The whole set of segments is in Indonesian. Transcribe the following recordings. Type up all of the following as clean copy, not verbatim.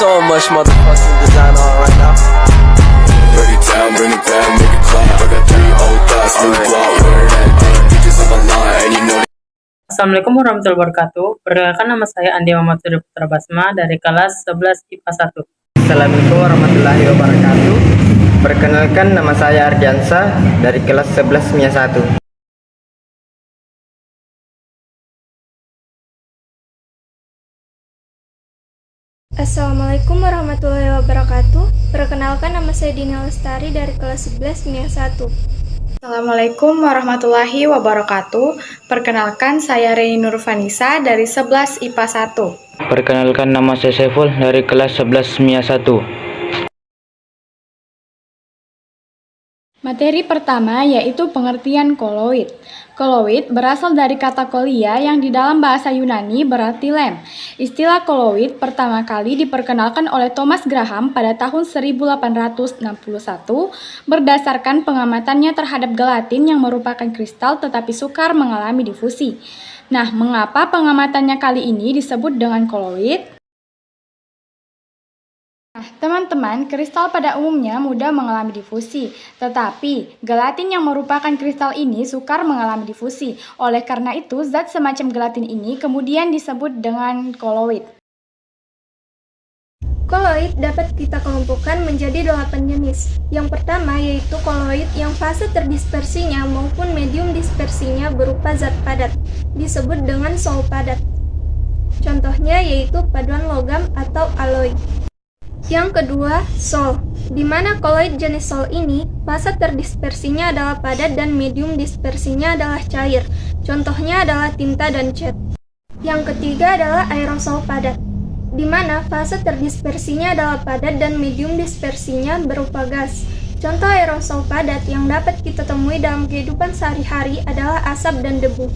So much motherfucking design on right now. Bring it down, make it clap. I got 3 old thoughts, new block, where that day. Bitches on my line, and you know. Assalamualaikum warahmatullahi wabarakatuh. Perkenalkan, nama saya Andi Muhammad Surya Putra Basma dari kelas 11 IPA 1. Assalamualaikum warahmatullahi wabarakatuh. Perkenalkan, nama saya Ardiansa dari kelas 11 MIA 1. Assalamualaikum warahmatullahi wabarakatuh. Perkenalkan, nama saya Dina Lestari dari kelas 11 MIA 1. Assalamualaikum warahmatullahi wabarakatuh. Perkenalkan, saya Reni Nurvanisa dari 11 IPA 1. Perkenalkan, nama saya Saiful dari kelas 11 MIA 1. Materi pertama yaitu pengertian koloid. Koloid berasal dari kata kolia yang di dalam bahasa Yunani berarti lem. Istilah koloid pertama kali diperkenalkan oleh Thomas Graham pada tahun 1861 berdasarkan pengamatannya terhadap gelatin yang merupakan kristal tetapi sukar mengalami difusi. Nah, mengapa pengamatannya kali ini disebut dengan koloid? Nah, teman-teman, kristal pada umumnya mudah mengalami difusi, tetapi gelatin yang merupakan kristal ini sukar mengalami difusi. Oleh karena itu, zat semacam gelatin ini kemudian disebut dengan koloid. Koloid dapat kita kelompokkan menjadi 8 jenis. Yang pertama yaitu koloid yang fase terdispersinya maupun medium dispersinya berupa zat padat, disebut dengan sol padat. Contohnya yaitu paduan logam atau alloy. Yang kedua, sol, di mana koloid jenis sol ini fase terdispersinya adalah padat dan medium dispersinya adalah cair. Contohnya adalah tinta dan cat. Yang ketiga adalah aerosol padat, di mana fase terdispersinya adalah padat dan medium dispersinya berupa gas. Contoh aerosol padat yang dapat kita temui dalam kehidupan sehari-hari adalah asap dan debu.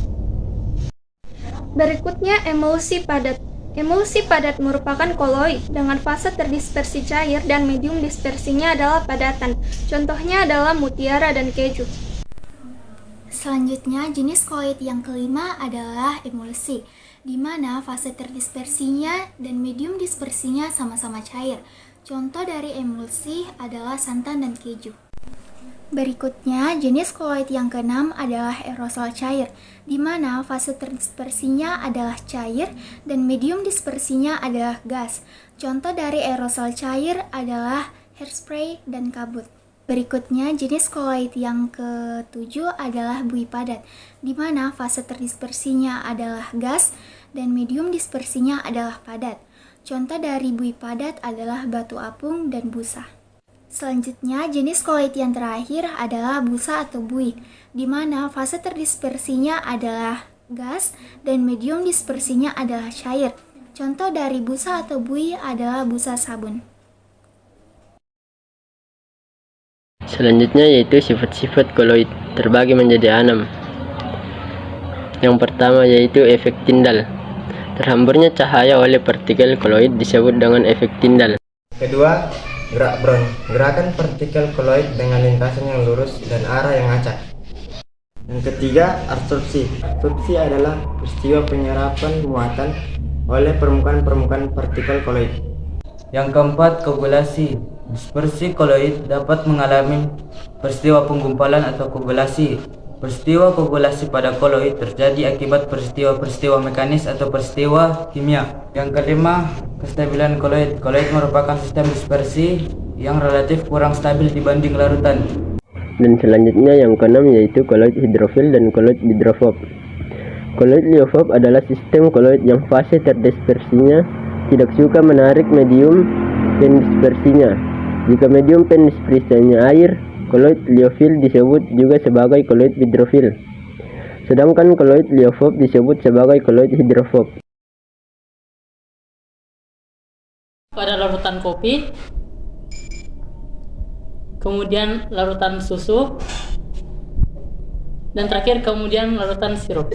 Berikutnya, emulsi padat. Emulsi padat merupakan koloid dengan fase terdispersi cair dan medium dispersinya adalah padatan. Contohnya adalah mutiara dan keju. Selanjutnya, jenis koloid yang kelima adalah emulsi, di mana fase terdispersinya dan medium dispersinya sama-sama cair. Contoh dari emulsi adalah santan dan keju. Berikutnya, jenis koloid yang keenam adalah aerosol cair, di mana fase terdispersinya adalah cair dan medium dispersinya adalah gas. Contoh dari aerosol cair adalah hairspray dan kabut. Berikutnya, jenis koloid yang ketujuh adalah bui padat, di mana fase terdispersinya adalah gas dan medium dispersinya adalah padat. Contoh dari bui padat adalah batu apung dan busa. Selanjutnya, jenis koloid yang terakhir adalah busa atau buih, di mana fase terdispersinya adalah gas dan medium dispersinya adalah cair. Contoh dari busa atau buih adalah busa sabun. Selanjutnya yaitu sifat-sifat koloid terbagi menjadi 6. Yang pertama yaitu efek Tyndall. Terhamburnya cahaya oleh partikel koloid disebut dengan efek Tyndall. Kedua, gerak Brown, gerakan partikel koloid dengan lintasan yang lurus dan arah yang acak. Yang ketiga, absorpsi. Absorpsi adalah peristiwa penyerapan muatan oleh permukaan-permukaan partikel koloid. Yang keempat, koagulasi. Dispersi koloid dapat mengalami peristiwa penggumpalan atau koagulasi. Peristiwa koagulasi pada koloid terjadi akibat peristiwa-peristiwa mekanis atau peristiwa kimia. Yang kelima, kestabilan koloid. Koloid merupakan sistem dispersi yang relatif kurang stabil dibanding larutan. Dan selanjutnya yang keenam yaitu koloid hidrofil dan koloid hidrofob. Koloid liofob adalah sistem koloid yang fase terdispersinya tidak suka menarik medium pendispersinya. Jika medium pendispersinya air, koloid liofil disebut juga sebagai koloid hidrofil. Sedangkan koloid liofob disebut sebagai koloid hidrofob. Pada larutan kopi, kemudian larutan susu, dan terakhir kemudian larutan sirup.